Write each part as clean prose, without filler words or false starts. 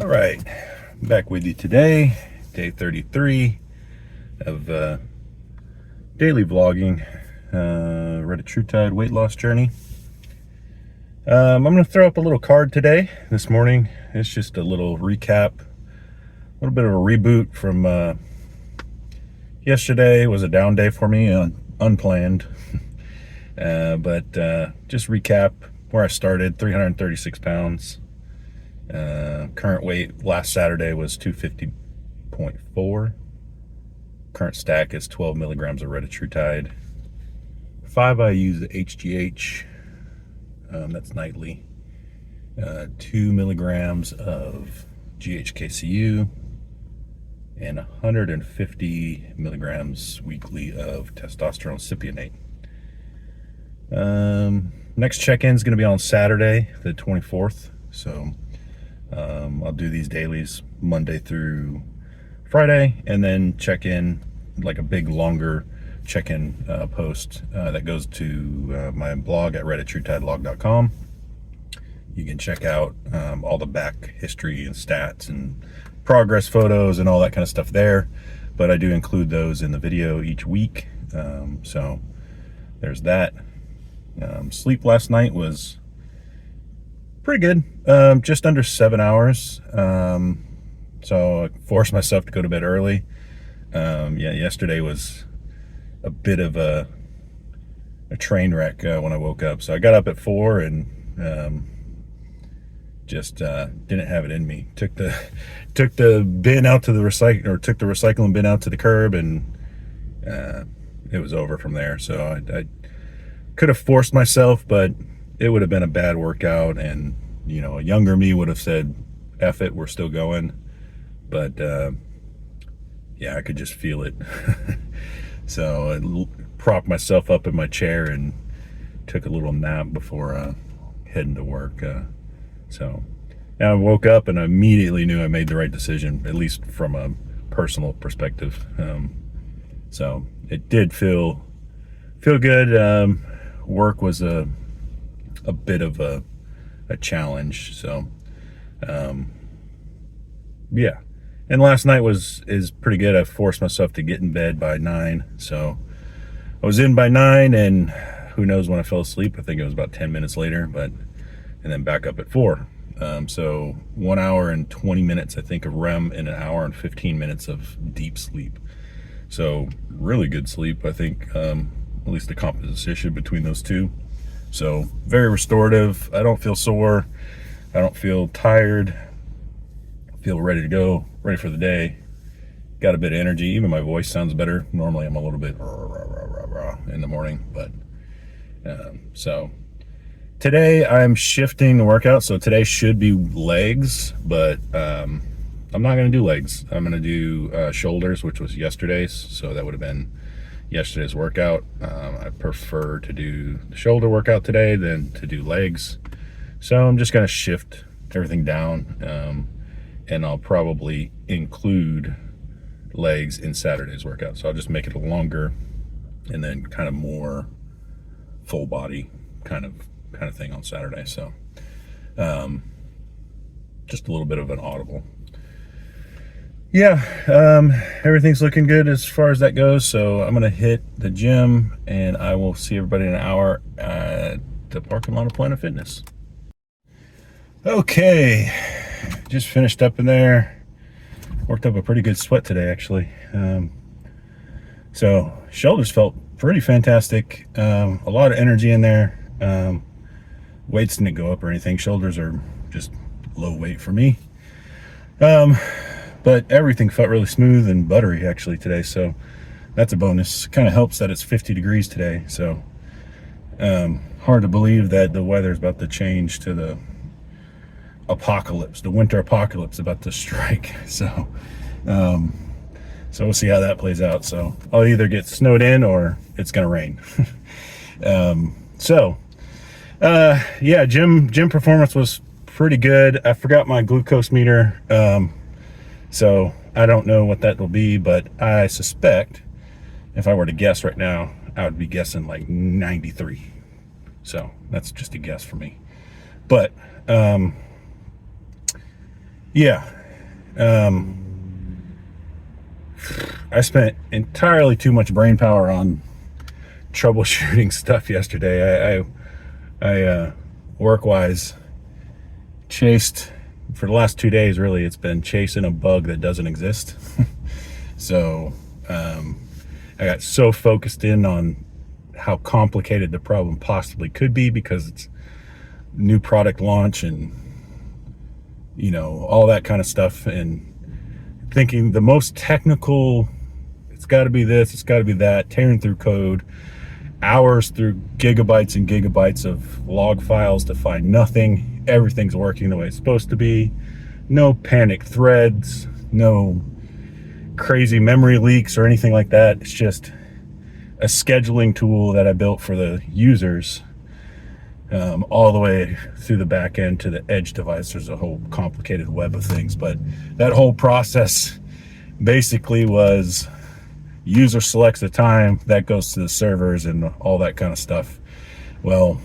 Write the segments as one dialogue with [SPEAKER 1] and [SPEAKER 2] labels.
[SPEAKER 1] All right, back with you today, day 33 of daily vlogging, Retatrutide weight loss journey. I'm going to throw up a little card today, this morning. It's just a little recap, a little bit of a reboot from yesterday. It was a down day for me, unplanned, but just recap where I started, 336 pounds. Current weight last Saturday was 250.4. Current stack is 12 milligrams of Retatrutide. 5, I use the HGH, that's nightly. 2 milligrams of GHK-Cu and 150 milligrams weekly of testosterone cypionate. Next check-in is going to be on Saturday, the 24th. So I'll do these dailies Monday through Friday, and then check in, like a big longer check-in post that goes to my blog at retatrutidelog.com. You can check out all the back history and stats and progress photos and all that kind of stuff there, but I do include those in the video each week. So there's that. Sleep last night was pretty good, just under 7 hours. So I forced myself to go to bed early. Yeah, yesterday was a bit of a train wreck when I woke up. So I got up at 4 and just didn't have it in me. Took the bin out to the took the recycling bin out to the curb, and it was over from there. So I could have forced myself, but it would have been a bad workout, and you know, a younger me would have said, F it, we're still going. But yeah, I could just feel it. So I propped myself up in my chair and took a little nap before heading to work. So I woke up and I immediately knew I made the right decision, at least from a personal perspective. So it did feel good. Work was a bit of a challenge. So yeah, and last night is pretty good. I forced myself to get in bed by 9, so I was in by 9, and who knows when I fell asleep. I think it was about 10 minutes later, and then back up at 4. So 1 hour and 20 minutes I think of REM, and 1 hour and 15 minutes of deep sleep. So really good sleep, I think. At least the composition between those two. So very restorative. I don't feel sore. I don't feel tired. I feel ready to go, ready for the day. Got a bit of energy. Even my voice sounds better. Normally I'm a little bit in the morning, but so today I'm shifting the workout. So today should be legs, but I'm not going to do legs. I'm going to do shoulders, which was yesterday's. So that would have been yesterday's workout. I prefer to do the shoulder workout today than to do legs. So I'm just going to shift everything down, and I'll probably include legs in Saturday's workout. So I'll just make it a longer and then kind of more full body kind of thing on Saturday. So just a little bit of an audible. Yeah, everything's looking good as far as that goes. So I'm gonna hit the gym, and I will see everybody in an hour at the parking lot of Planet Fitness. Okay, just finished up in there. Worked up a pretty good sweat today, actually. So shoulders felt pretty fantastic. A lot of energy in there. Weights didn't go up or anything. Shoulders are just low weight for me. But everything felt really smooth and buttery actually today, so that's a bonus. Kind of helps that it's 50 degrees today, so hard to believe that the weather's about to change to the apocalypse, the winter apocalypse about to strike. So we'll see how that plays out. So I'll either get snowed in or it's gonna rain. Yeah, gym performance was pretty good. I forgot my glucose meter. So I don't know what that will be, but I suspect if I were to guess right now, I would be guessing like 93. So that's just a guess for me. But yeah, I spent entirely too much brain power on troubleshooting stuff yesterday. I work-wise chased for the last 2 days. Really, it's been chasing a bug that doesn't exist. So I got so focused in on how complicated the problem possibly could be, because it's new product launch and all that kind of stuff, and thinking the most technical, it's got to be this, it's got to be that, tearing through code, hours through gigabytes and gigabytes of log files to find nothing. Everything's working the way it's supposed to be. No panic threads, no crazy memory leaks or anything like that. It's just a scheduling tool that I built for the users, all the way through the back end to the edge device. There's a whole complicated web of things, but that whole process basically was user selects the time, that goes to the servers and all that kind of stuff. Well,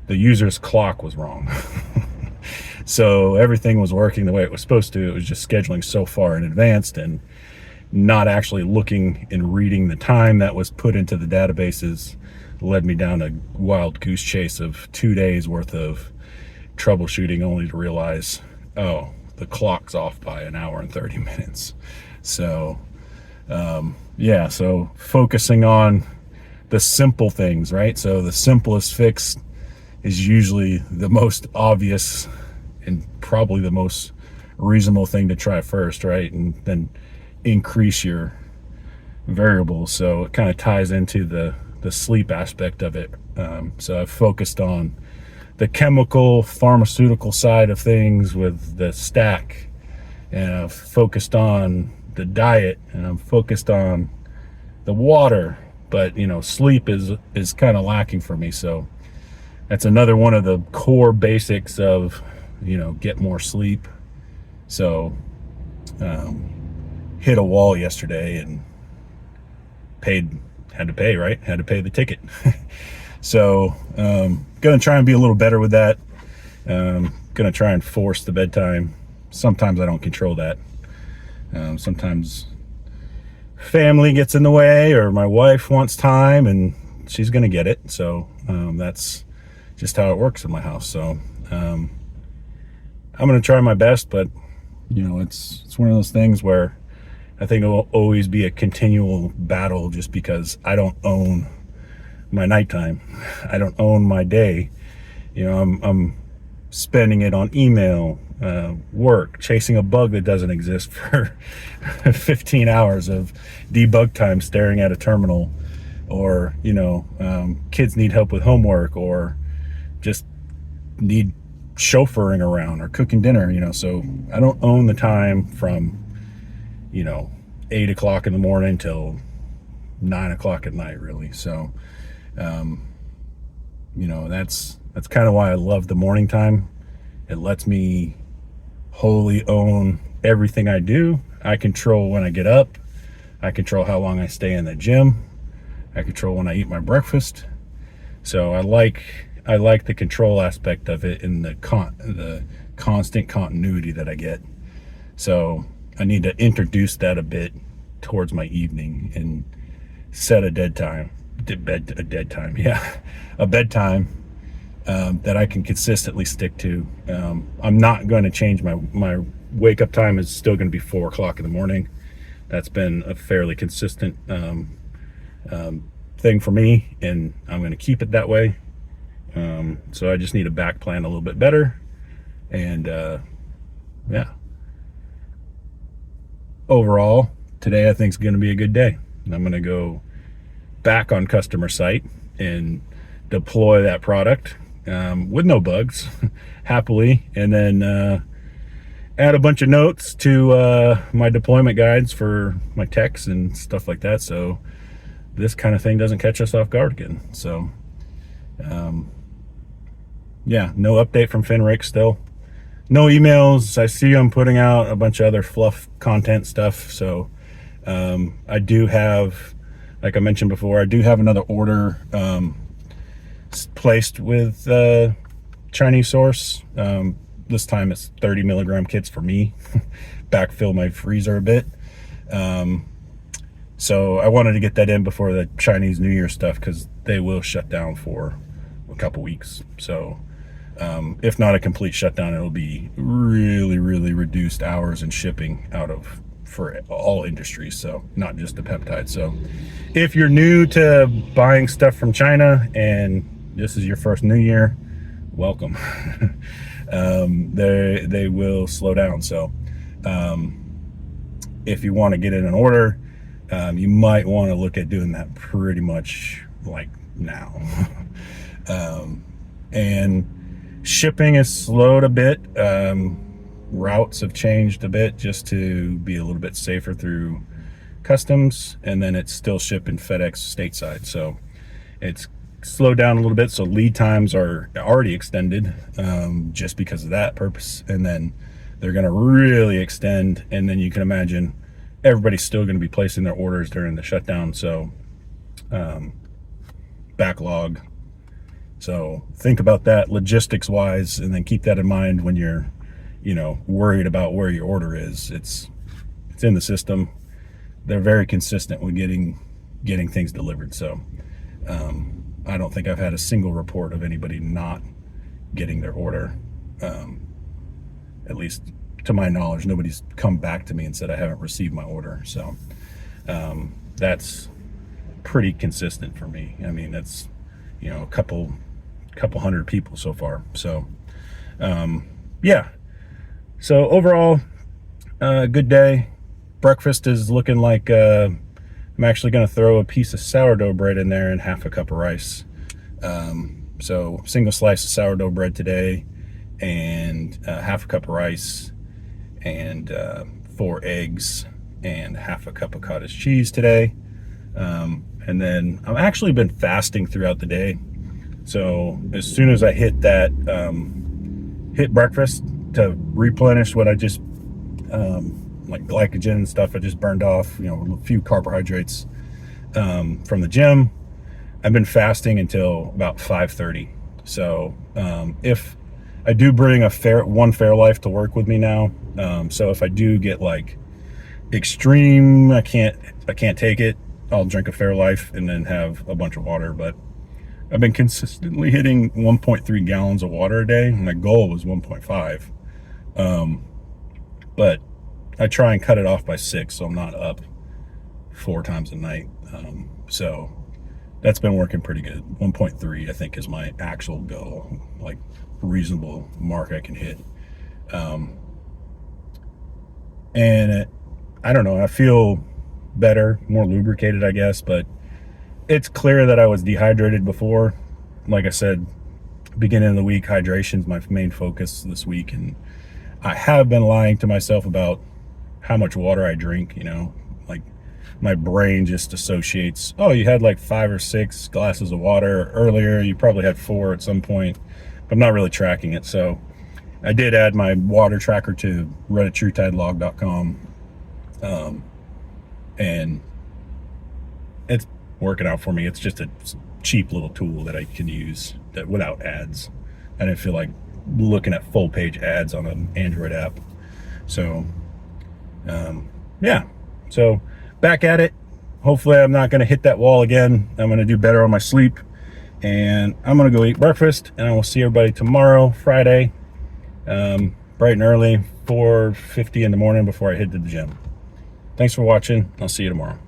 [SPEAKER 1] the user's clock was wrong. So everything was working the way it was supposed to. It was just scheduling so far in advance and not actually looking and reading the time that was put into the databases. Led me down a wild goose chase of 2 days worth of troubleshooting, only to realize, oh, the clock's off by an hour and 30 minutes. So yeah, so focusing on the simple things, right? So the simplest fix is usually the most obvious and probably the most reasonable thing to try first, right? And then increase your variables. So it kind of ties into the sleep aspect of it. So I've focused on the chemical pharmaceutical side of things with the stack, and I've focused on the diet, and I'm focused on the water, but sleep is kind of lacking for me. So that's another one of the core basics of get more sleep. So hit a wall yesterday and had to pay the ticket. So gonna try and be a little better with that. Gonna try and force the bedtime. Sometimes I don't control that. Sometimes family gets in the way, or my wife wants time and she's gonna get it. So that's just how it works in my house. So I'm gonna try my best, but it's one of those things where I think it will always be a continual battle, just because I don't own my nighttime. I don't own my day. I'm spending it on email, work, chasing a bug that doesn't exist for 15 hours of debug time staring at a terminal, or kids need help with homework, or just need chauffeuring around or cooking dinner. So I don't own the time from 8 o'clock in the morning till 9 o'clock at night, really. So that's kind of why I love the morning time. It lets me wholly own everything I do. I control when I get up. I control how long I stay in the gym. I control when I eat my breakfast. So I like the control aspect of it, and the constant continuity that I get. So I need to introduce that a bit towards my evening and set a bedtime that I can consistently stick to. I'm not going to change my wake up time. Is still going to be 4 o'clock in the morning. That's been a fairly consistent thing for me, and I'm going to keep it that way. So I just need to back plan a little bit better, and yeah. Overall, today I think is going to be a good day. I'm going to go back on customer site and deploy that product with no bugs, happily, and then add a bunch of notes to my deployment guides for my techs and stuff like that, so this kind of thing doesn't catch us off guard again. So yeah, no update from Finrick still. No emails. I see I'm putting out a bunch of other fluff content stuff. So I do have, like I mentioned before, I do have another order placed with Chinese source. This time it's 30 milligram kits for me. Backfill my freezer a bit. So I wanted to get that in before the Chinese New Year stuff, because they will shut down for a couple weeks. So if not a complete shutdown, it'll be really, really reduced hours and shipping out of for all industries, so not just the peptide. So if you're new to buying stuff from China and this is your first New Year, welcome. They will slow down. So if you want to get in an order, you might want to look at doing that pretty much like now. And shipping is slowed a bit. Routes have changed a bit just to be a little bit safer through customs, and then it's still shipping FedEx stateside, so it's slowed down a little bit. So lead times are already extended just because of that purpose, and then they're going to really extend, and then you can imagine everybody's still going to be placing their orders during the shutdown. So backlog. So think about that logistics wise, and then keep that in mind when you're worried about where your order is. It's in the system. They're very consistent with getting things delivered. So I don't think I've had a single report of anybody not getting their order. At least to my knowledge, nobody's come back to me and said I haven't received my order. So that's pretty consistent for me. I mean, that's a couple hundred people so far. So yeah. So overall, good day. Breakfast is looking like I'm actually going to throw a piece of sourdough bread in there and half a cup of rice. So single slice of sourdough bread today, and half a cup of rice, and 4 eggs, and half a cup of cottage cheese today. And then I've actually been fasting throughout the day. So as soon as I hit that, hit breakfast, to replenish what I just like glycogen and stuff I just burned off, a few carbohydrates from the gym. I've been fasting until about 5:30. So if I do bring one Fairlife to work with me now, so if I do get like extreme, I can't take it, I'll drink a Fairlife and then have a bunch of water. But I've been consistently hitting 1.3 gallons of water a day. My goal was 1.5. But I try and cut it off by 6, so I'm not up 4 times a night. So that's been working pretty good. 1.3, I think, is my actual goal, like reasonable mark I can hit. And I don't know, I feel better, more lubricated, I guess, but it's clear that I was dehydrated before. Like I said, beginning of the week, hydration is my main focus this week, and I have been lying to myself about how much water I drink. Like my brain just associates, oh, you had like 5 or 6 glasses of water earlier, you probably had 4 at some point, but I'm not really tracking it. So I did add my water tracker to Retatrutide and it's working out for me. It's just a cheap little tool that I can use that without ads. I didn't feel like looking at full page ads on an Android app. So yeah, so back at it. Hopefully I'm not going to hit that wall again. I'm going to do better on my sleep, and I'm going to go eat breakfast, and I will see everybody tomorrow, Friday, bright and early, 4:50 in the morning before I head to the gym. Thanks for watching. I'll see you tomorrow.